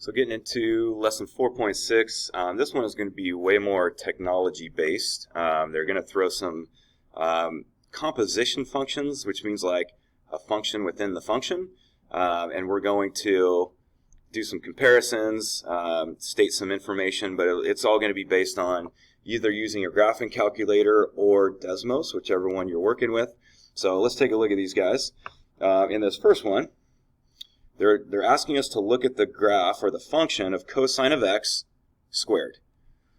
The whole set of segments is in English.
So getting into lesson 4.6, this one is going to be way more technology based. They're going to throw some composition functions, which means like a function within the function, and we're going to do some comparisons, state some information, but it's all going to be based on either using a graphing calculator or Desmos, whichever one you're working with. So let's take a look at these guys. In this first one, they're asking us to look at the graph or the function of cosine of x squared.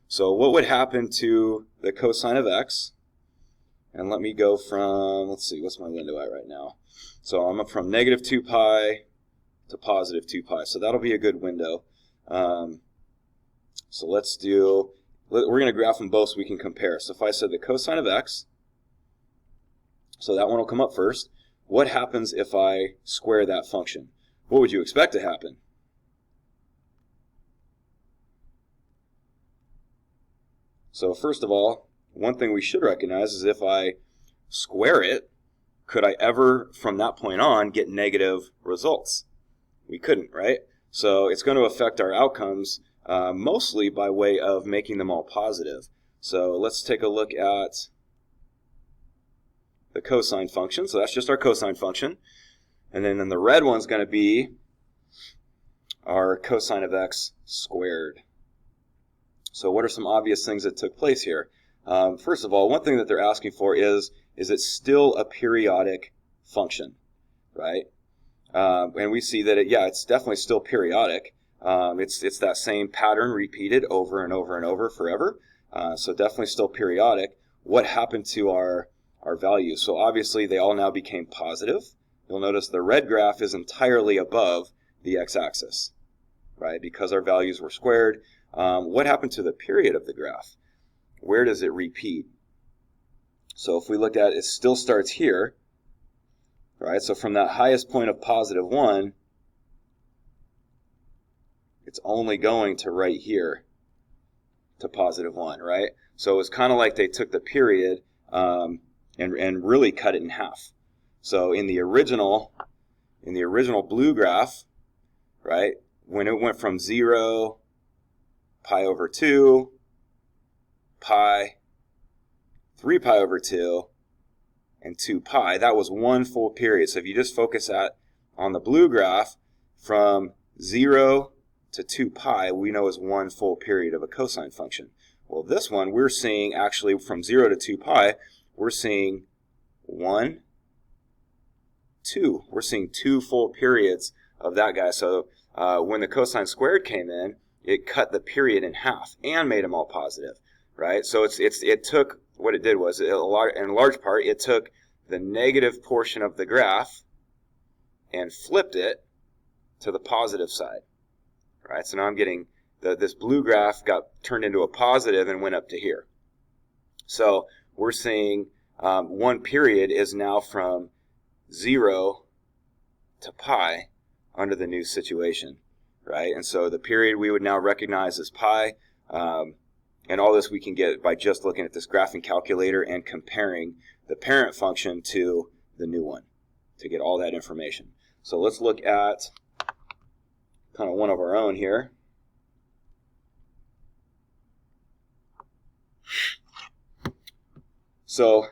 So what would happen to the cosine of x? And let me go from, let's see, what's my window at right now? So I'm up from negative 2 pi to positive 2 pi. So that'll be a good window. So let's do, we're going to graph them both so we can compare. So if I said the cosine of x, so that one will come up first. What happens if I square that function? What would you expect to happen? So first of all, one thing we should recognize is if I square it, could I ever, from that point on, get negative results? We couldn't, right? So it's going to affect our outcomes mostly by way of making them all positive. So let's take a look at the cosine function. So that's just our cosine function. And then the red one's going to be our cosine of x squared. So what are some obvious things that took place here? First of all, one thing that they're asking for is it still a periodic function, right? And we see that, it's definitely still periodic. It's that same pattern repeated over and over and over forever. So definitely still periodic. What happened to our values? So obviously they all now became positive. You'll notice the red graph is entirely above the x-axis, right? Because our values were squared. What happened to the period of the graph? Where does it repeat? So if we looked at it, it still starts here, right? So from that highest point of positive 1, it's only going to right here to positive 1, right? So it was kind of like they took the period and really cut it in half. So in the original blue graph, right, when it went from 0, pi over 2, pi, 3 pi over 2, and 2 pi, that was one full period. So if you just focus on the blue graph, from 0 to 2 pi, we know is one full period of a cosine function. Well, this one, we're seeing actually from 0 to 2 pi, we're seeing 1, 2. We're seeing 2 full periods of that guy. So when the cosine squared came in, it cut the period in half and made them all positive, right? So it took, what it did was, in large part, it took the negative portion of the graph and flipped it to the positive side, right? So now I'm getting, this blue graph got turned into a positive and went up to here. So we're seeing one period is now from 0 to pi under the new situation, right? And so the period we would now recognize as pi, and all this we can get by just looking at this graphing calculator and comparing the parent function to the new one to get all that information. So let's look at kind of one of our own here. So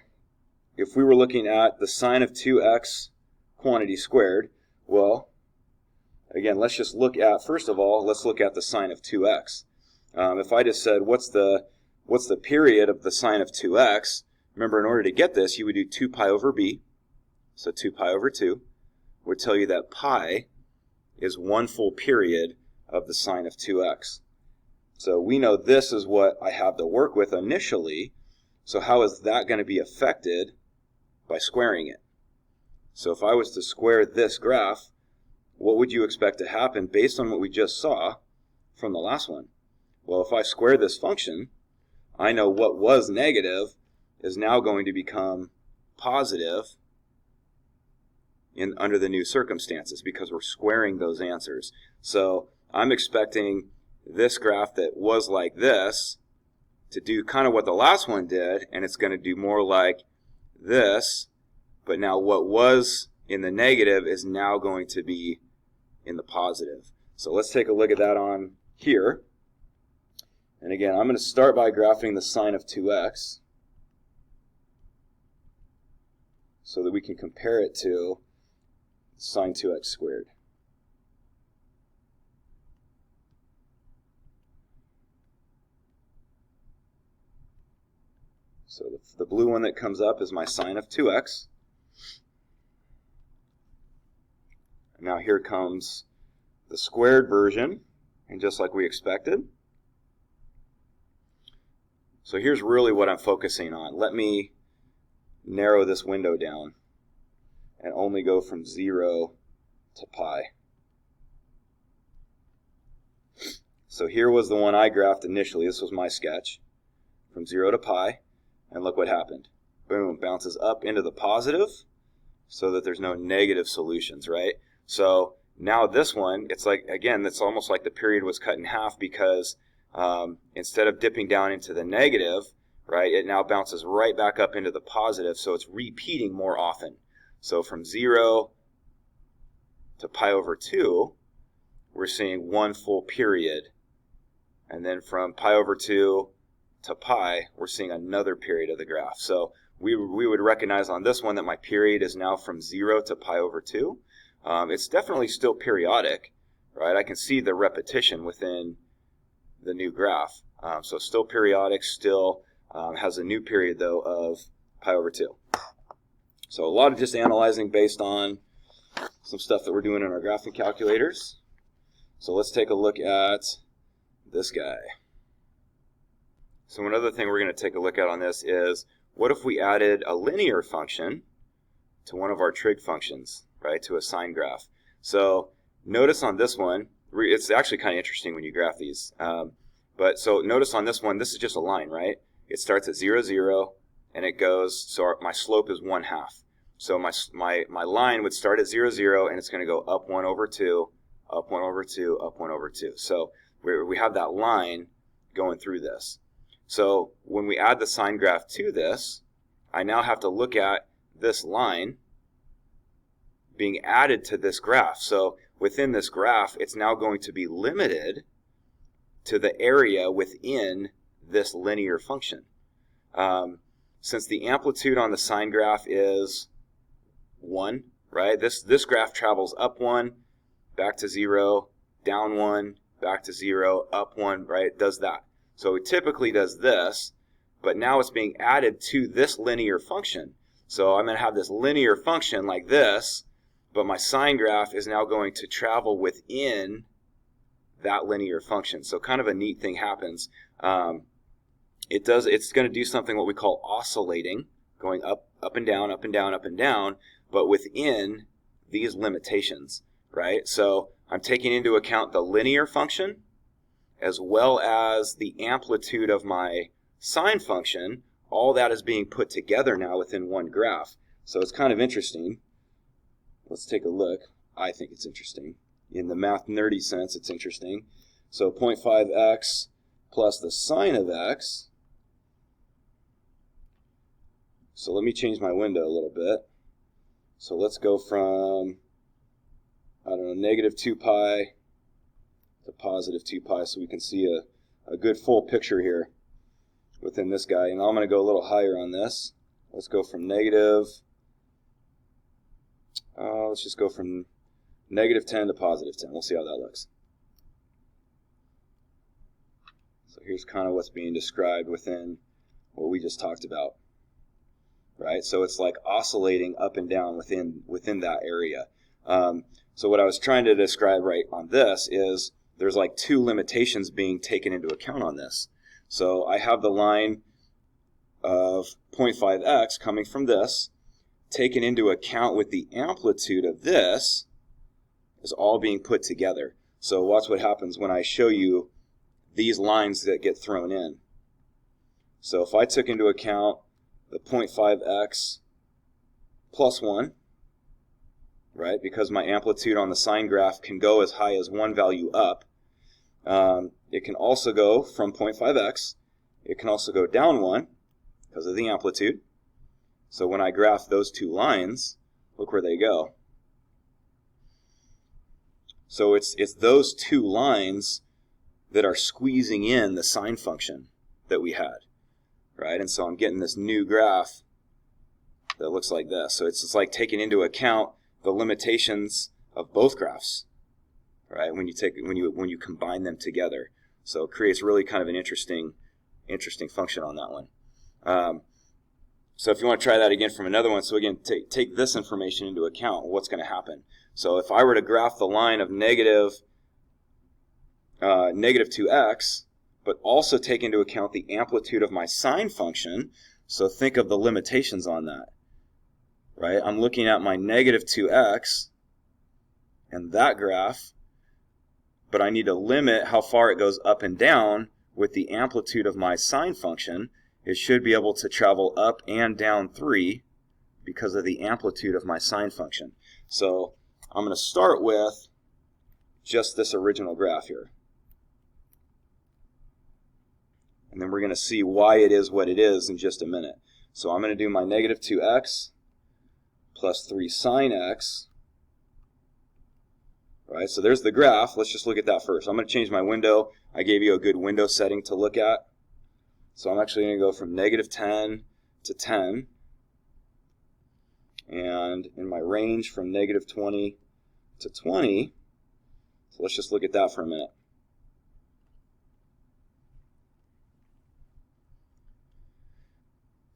if we were looking at the sine of 2x quantity squared, well, again, let's just look at, first of all, let's look at the sine of 2x. If I just said, what's the period of the sine of 2x, remember, in order to get this, you would do 2 pi over b, so 2 pi over 2, would tell you that pi is one full period of the sine of 2x. So we know this is what I have to work with initially, so how is that going to be affected by squaring it? So if I was to square this graph, what would you expect to happen based on what we just saw from the last one? Well, if I square this function, I know what was negative is now going to become positive under the new circumstances because we're squaring those answers. So I'm expecting this graph that was like this to do kind of what the last one did, and it's going to do more like this, but now what was in the negative is now going to be in the positive. So let's take a look at that on here. And again, I'm going to start by graphing the sine of 2x so that we can compare it to sine 2x squared. So the blue one that comes up is my sine of 2x. And now here comes the squared version, and just like we expected. So here's really what I'm focusing on. Let me narrow this window down and only go from 0 to pi. So here was the one I graphed initially. This was my sketch. From 0 to pi. And look what happened. Boom, bounces up into the positive so that there's no negative solutions, right? So now this one, it's like, again, it's almost like the period was cut in half because instead of dipping down into the negative, right, it now bounces right back up into the positive, so it's repeating more often. So from 0 to pi over 2, we're seeing one full period. And then from pi over 2 to pi, we're seeing another period of the graph. So we would recognize on this one that my period is now from 0 to pi over 2. It's definitely still periodic, right? I can see the repetition within the new graph. So still periodic, still has a new period, though, of pi over 2. So a lot of just analyzing based on some stuff that we're doing in our graphing calculators. So let's take a look at this guy. So another thing we're going to take a look at on this is, what if we added a linear function to one of our trig functions, right, to a sine graph? So notice on this one, it's actually kind of interesting when you graph these. But so notice on this one, this is just a line, right? It starts at 0, 0, and it goes, so my slope is 1/2. So my line would start at 0, 0, and it's going to go up 1 over 2, up 1 over 2, up 1 over 2. So we have that line going through this. So when we add the sine graph to this, I now have to look at this line being added to this graph. So within this graph, it's now going to be limited to the area within this linear function. Since the amplitude on the sine graph is 1, right? This graph travels up 1, back to 0, down 1, back to 0, up 1, right? It does that. So it typically does this, but now it's being added to this linear function. So I'm going to have this linear function like this, but my sine graph is now going to travel within that linear function. So kind of a neat thing happens. It's going to do something what we call oscillating, going up and down, up and down, up and down, but within these limitations, right? So I'm taking into account the linear function as well as the amplitude of my sine function. All that is being put together now within one graph. So it's kind of interesting. Let's take a look. I think it's interesting. In the math nerdy sense, it's interesting. So 0.5x plus the sine of x. So let me change my window a little bit. So let's go from, I don't know, negative 2 pi to positive 2 pi, so we can see a good full picture here within this guy. And I'm going to go a little higher on this. Let's go from negative, let's just go from negative 10 to positive 10. We'll see how that looks. So here's kind of what's being described within what we just talked about, right? So it's like oscillating up and down within that area. So what I was trying to describe right on this is there's like two limitations being taken into account on this. So I have the line of 0.5x coming from this, taken into account with the amplitude of this, is all being put together. So watch what happens when I show you these lines that get thrown in. So if I took into account the 0.5x plus 1, right, because my amplitude on the sine graph can go as high as one value up, it can also go from 0.5x, it can also go down 1 because of the amplitude. So when I graph those two lines, look where they go. So it's those two lines that are squeezing in the sine function that we had, right? And so I'm getting this new graph that looks like this. So it's like taking into account the limitations of both graphs, right? When you combine them together, so it creates really kind of an interesting function on that one. So if you want to try that again from another one, so again, take this information into account. What's going to happen? So if I were to graph the line of negative 2x, but also take into account the amplitude of my sine function, so think of the limitations on that, right? I'm looking at my negative 2x and that graph, but I need to limit how far it goes up and down with the amplitude of my sine function. It should be able to travel up and down 3 because of the amplitude of my sine function. So I'm going to start with just this original graph here. And then we're going to see why it is what it is in just a minute. So I'm going to do my negative 2x plus 3 sine x. Right, so there's the graph. Let's just look at that first. I'm going to change my window. I gave you a good window setting to look at. So I'm actually going to go from negative 10 to 10. And in my range from negative 20 to 20. So let's just look at that for a minute.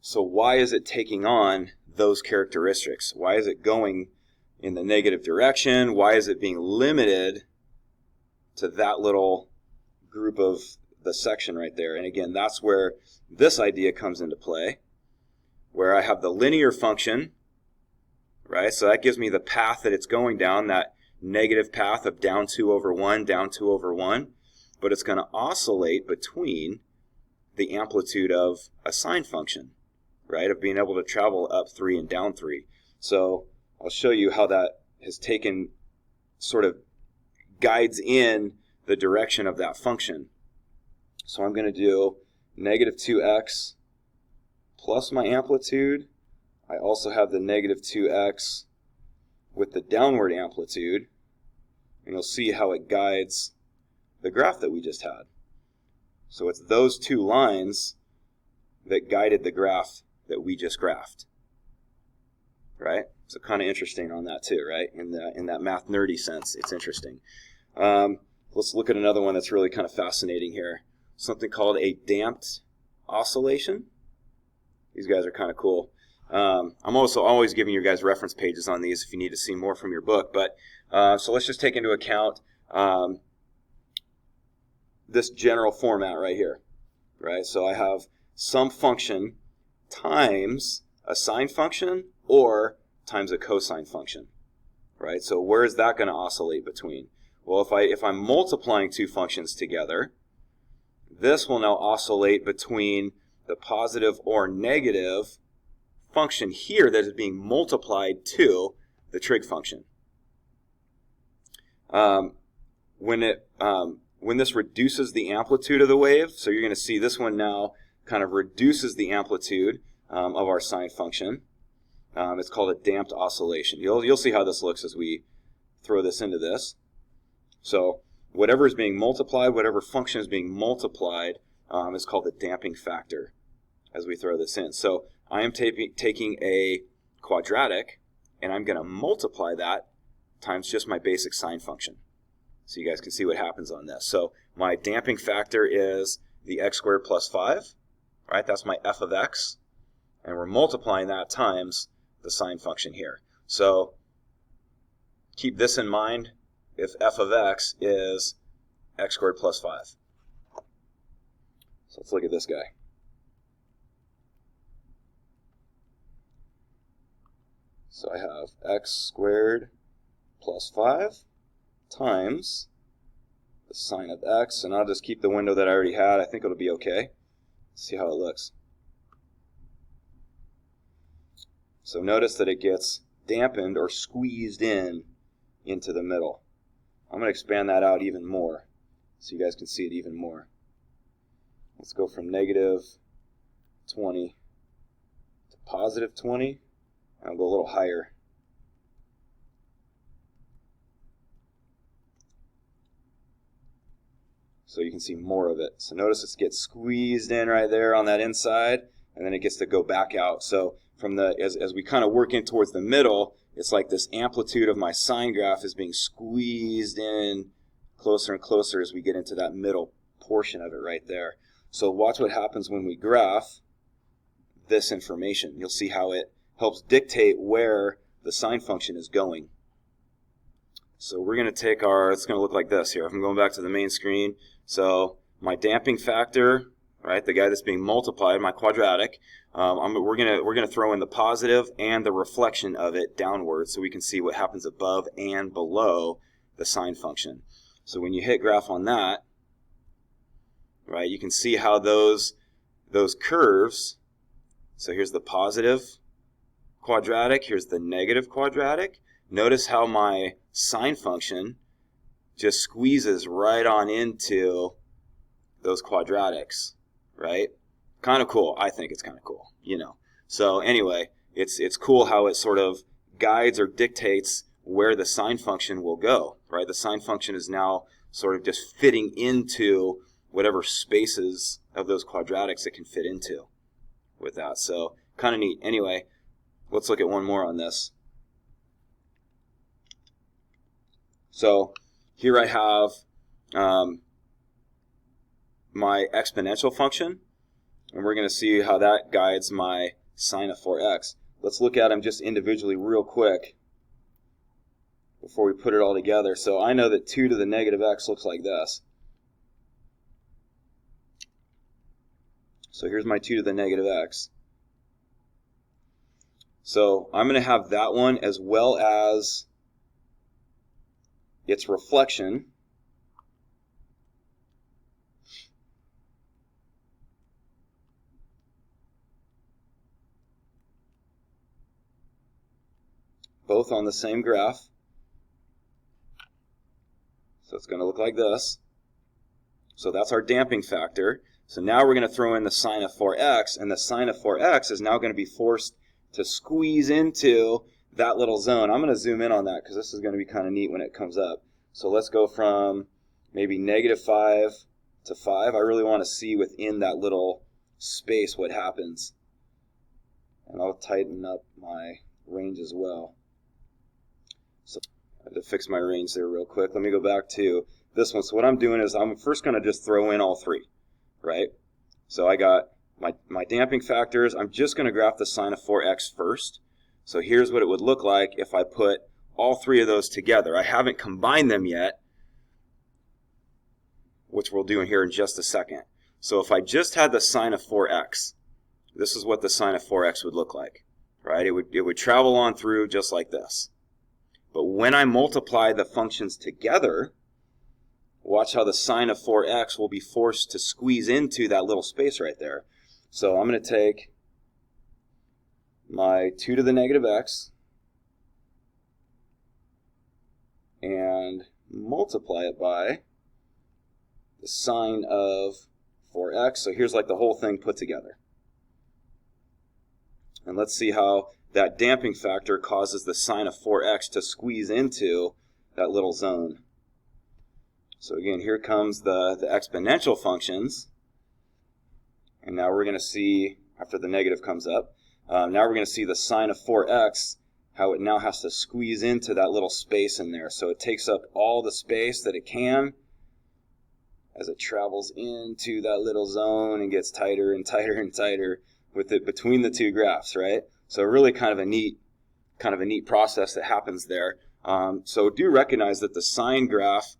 So why is it taking on those characteristics? Why is it going in the negative direction? Why is it being limited to that little group of the section right there? And again, that's where this idea comes into play, where I have the linear function, right? So that gives me the path that it's going down, that negative path of down 2 over 1, down 2 over 1. But it's going to oscillate between the amplitude of a sine function, right? Of being able to travel up 3 and down 3. So I'll show you how that has taken, sort of guides in the direction of that function. So I'm going to do negative 2x plus my amplitude. I also have the negative 2x with the downward amplitude. And you'll see how it guides the graph that we just had. So it's those two lines that guided the graph that we just graphed. Right? So kind of interesting on that too, right? In that math nerdy sense, it's interesting. Let's look at another one that's really kind of fascinating here. Something called a damped oscillation. These guys are kind of cool. I'm also always giving you guys reference pages on these if you need to see more from your book. But so let's just take into account this general format right here, right? So I have some function times a sine function or times a cosine function, right? So where is that going to oscillate between? Well, if I'm multiplying two functions together, this will now oscillate between the positive or negative function here that is being multiplied to the trig function. When this reduces the amplitude of the wave, so you're going to see this one now kind of reduces the amplitude of our sine function. It's called a damped oscillation. You'll see how this looks as we throw this into this. So whatever is being multiplied, whatever function is being multiplied, is called the damping factor as we throw this in. So I am taking a quadratic, and I'm going to multiply that times just my basic sine function. So you guys can see what happens on this. So my damping factor is the x squared plus 5, right? That's my f of x. And we're multiplying that times the sine function here. So keep this in mind if f of x is x squared plus 5. So let's look at this guy. So I have x squared plus 5 times the sine of x, and I'll just keep the window that I already had. I think it'll be okay. Let's see how it looks. So notice that it gets dampened or squeezed into the middle. I'm going to expand that out even more so you guys can see it even more. Let's go from negative 20 to positive 20. I'll go a little higher. So you can see more of it. So notice it gets squeezed in right there on that inside, and then it gets to go back out. So from the as we kind of work in towards the middle, it's like this amplitude of my sine graph is being squeezed in closer and closer as we get into that middle portion of it right there. So watch what happens when we graph this information. You'll see how it helps dictate where the sine function is going. So we're going to take it's going to look like this here. If I'm going back to the main screen, so my damping factor, right, the guy that's being multiplied, my quadratic, we're gonna throw in the positive and the reflection of it downward, so we can see what happens above and below the sine function. So when you hit graph on that, right, you can see how those curves. So here's the positive quadratic, here's the negative quadratic. Notice how my sine function just squeezes right on into those quadratics, right? Kind of cool. I think it's kind of cool, you know. So anyway, it's cool how it sort of guides or dictates where the sine function will go, right? The sine function is now sort of just fitting into whatever spaces of those quadratics it can fit into with that. So kind of neat. Anyway, let's look at one more on this. So here I have my exponential function, and we're going to see how that guides my sine of 4x. Let's look at them just individually real quick before we put it all together. So I know that 2 to the negative x looks like this. So here's my 2 to the negative x. So I'm going to have that one as well as its reflection. Both on the same graph. So it's going to look like this. So that's our damping factor. So now we're going to throw in the sine of 4x, and the sine of 4x is now going to be forced to squeeze into that little zone. I'm going to zoom in on that because this is going to be kind of neat when it comes up. So let's go from maybe -5 to 5. I really want to see within that little space what happens. And I'll tighten up my range as well. So I have to fix my range there real quick. Let me go back to this one. So what I'm doing is I'm first going to just throw in all three, right? So I got my damping factors. I'm just going to graph the sine of 4x first. So here's what it would look like if I put all three of those together. I haven't combined them yet, which we'll do in here in just a second. So if I just had the sine of 4x, this is what the sine of 4x would look like, right? It would travel on through just like this. But when I multiply the functions together, watch how the sine of 4x will be forced to squeeze into that little space right there. So I'm going to take my 2 to the negative x and multiply it by the sine of 4x. So here's like the whole thing put together. And let's see how that damping factor causes the sine of 4x to squeeze into that little zone. So again, here comes the exponential functions. And now we're going to see, after the negative comes up, now we're going to see the sine of 4x, how it now has to squeeze into that little space in there. So it takes up all the space that it can as it travels into that little zone and gets tighter and tighter and tighter with it between the two graphs, right? So really kind of a neat process that happens there. So do recognize that the sine graph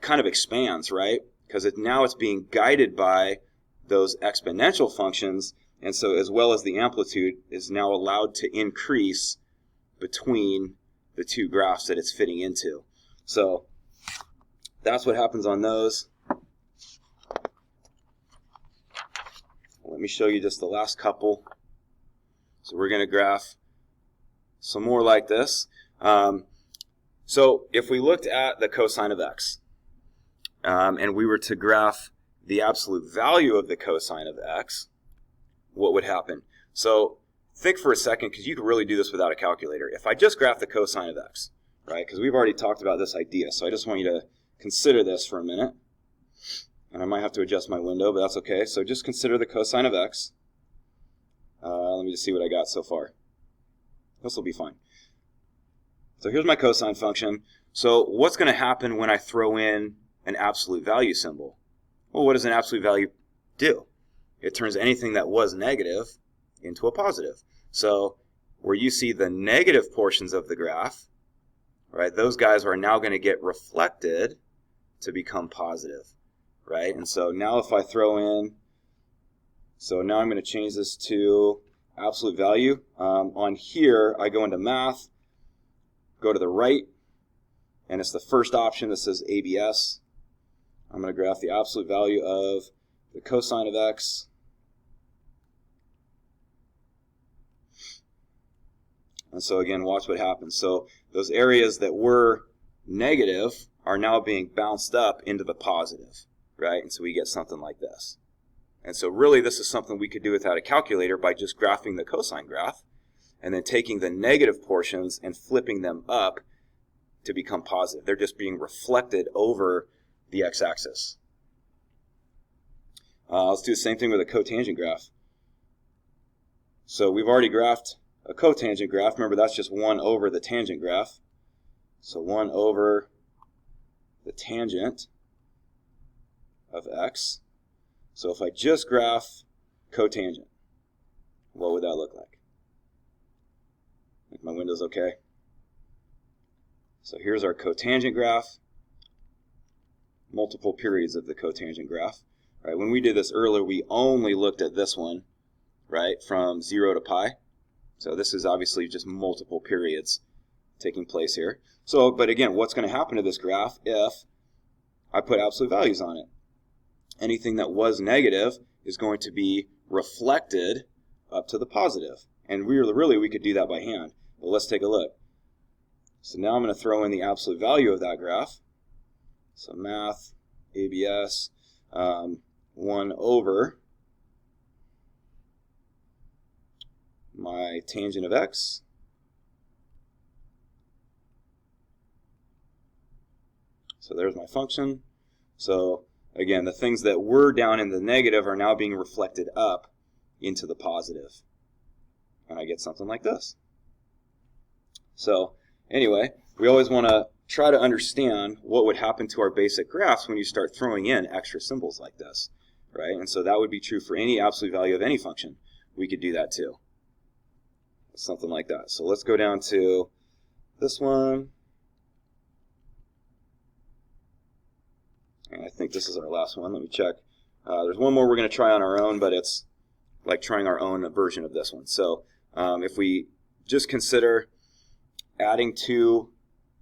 kind of expands, right? Because now it's being guided by those exponential functions, and so as well as the amplitude is now allowed to increase between the two graphs that it's fitting into. So that's what happens on those. Let me show you just the last couple. So we're going to graph some more like this. So if we looked at the cosine of x, and we were to graph the absolute value of the cosine of x, what would happen? So think for a second, because you can really do this without a calculator. If I just graph the cosine of x, right, because we've already talked about this idea, so I just want you to consider this for a minute. And I might have to adjust my window, but that's okay. So just consider the cosine of x. Let me just see what I got so far. This will be fine. So here's my cosine function. So what's going to happen when I throw in an absolute value symbol? Well, what does an absolute value do? It turns anything that was negative into a positive. So where you see the negative portions of the graph, right, those guys are now going to get reflected to become positive, right? And so now if I throw in, so now I'm going to change this to absolute value. On here, I go into math, go to the right, and it's the first option that says ABS. I'm going to graph the absolute value of the cosine of x. And so again, watch what happens. So those areas that were negative are now being bounced up into the positive, right? And so we get something like this. And so really this is something we could do without a calculator by just graphing the cosine graph and then taking the negative portions and flipping them up to become positive. They're just being reflected over the x-axis. Let's do the same thing with a cotangent graph. So we've already graphed a cotangent graph. Remember, that's just 1 over the tangent graph. So 1 over the tangent of x. So if I just graph cotangent, what would that look like? If my window's okay. So here's our cotangent graph. Multiple periods of the cotangent graph. Right, when we did this earlier, we only looked at this one, right, from 0 to pi. So this is obviously just multiple periods taking place here. So, but again, what's going to happen to this graph if I put absolute values on it? Anything that was negative is going to be reflected up to the positive. And we could do that by hand. But let's take a look. So now I'm going to throw in the absolute value of that graph. So math, ABS, 1 over my tangent of x. So there's my function. So again, the things that were down in the negative are now being reflected up into the positive. And I get something like this. So anyway, we always want to try to understand what would happen to our basic graphs when you start throwing in extra symbols like this, right? And so that would be true for any absolute value of any function. We could do that too. Something like that. So let's go down to this one. And I think this is our last one. Let me check. There's one more we're going to try on our own, but it's like trying our own version of this one. So if we just consider adding two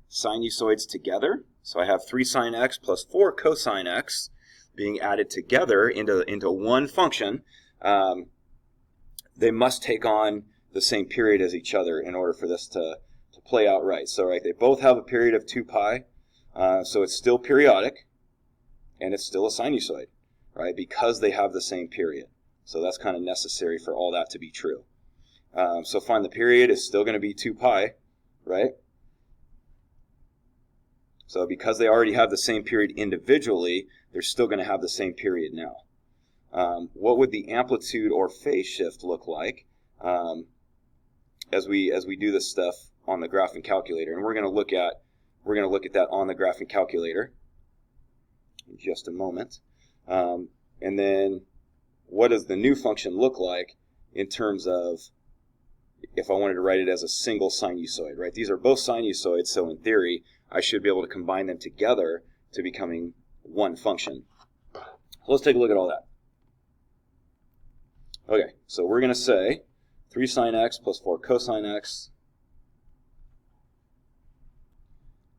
sinusoids together, so I have 3 sine x plus 4 cosine x being added together into one function, they must take on the same period as each other in order for this to play out right. So right, they both have a period of 2 pi, so it's still periodic, and it's still a sinusoid, right, because they have the same period. So that's kind of necessary for all that to be true. So find the period is still going to be 2 pi, right? So because they already have the same period individually, they're still going to have the same period now. What would the amplitude or phase shift look like as we do this stuff on the graphing calculator? And we're going to look at that on the graphing calculator in just a moment. And then what does the new function look like in terms of if I wanted to write it as a single sinusoid, right? These are both sinusoids, so in theory, I should be able to combine them together to becoming one function. So let's take a look at all that. Okay, so we're going to say 3 sine x plus 4 cosine x.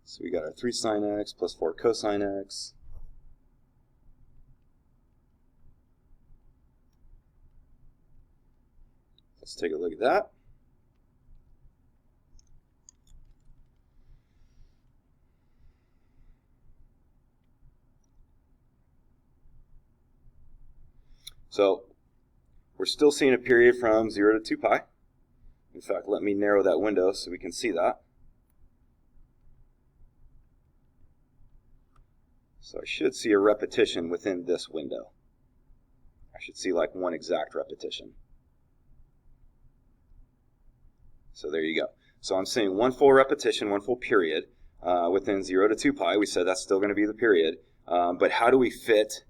So we got our 3 sine x plus 4 cosine x. Let's take a look at that. So we're still seeing a period from 0 to 2 pi. In fact, let me narrow that window so we can see that. So I should see a repetition within this window. I should see like one exact repetition. So there you go. So I'm seeing one full repetition, one full period within 0 to 2 pi. We said that's still going to be the period. But how do we fit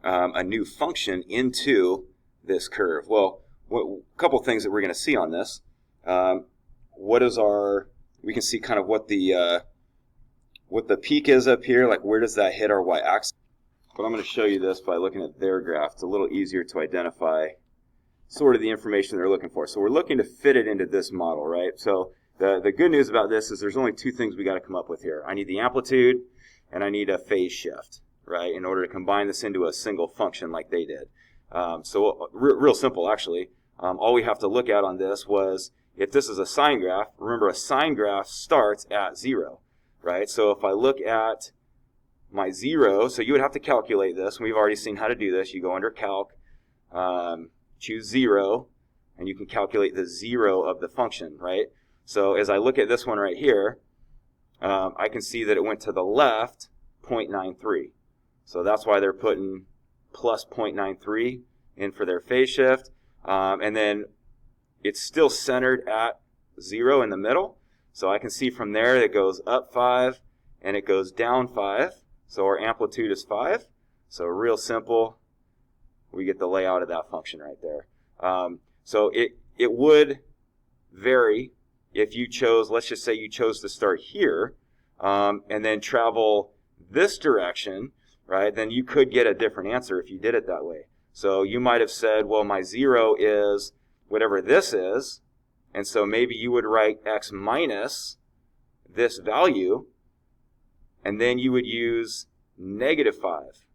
a new function into this curve? Well, a couple things that we're going to see on this. We can see kind of what the peak is up here, like where does that hit our y-axis. But I'm going to show you this by looking at their graph. It's a little easier to identify sort of the information they're looking for. So we're looking to fit it into this model, right? So the good news about this is there's only two things we got to come up with here. I need the amplitude and I need a phase shift, right, in order to combine this into a single function like they did. So real simple, actually. All we have to look at on this was if this is a sine graph, remember a sine graph starts at 0, right? So if I look at my 0, so you would have to calculate this. We've already seen how to do this. You go under calc, choose 0, and you can calculate the 0 of the function, right? So as I look at this one right here, I can see that it went to the left 0.93. So that's why they're putting plus 0.93 in for their phase shift. And then it's still centered at 0 in the middle. So I can see from there it goes up 5 and it goes down 5. So our amplitude is 5. So real simple. We get the layout of that function right there. So it would vary if you chose, let's just say you chose to start here and then travel this direction, right? Then you could get a different answer if you did it that way. So you might have said, well, my 0 is whatever this is, and so maybe you would write x minus this value, and then you would use -5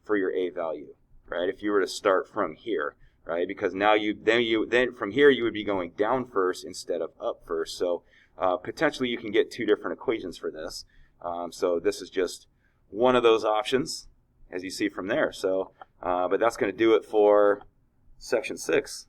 for your a value, right? If you were to start from here, right? Because now then from here you would be going down first instead of up first. So potentially you can get two different equations for this. So this is just one of those options, as you see from there. So, but that's going to do it for section 6.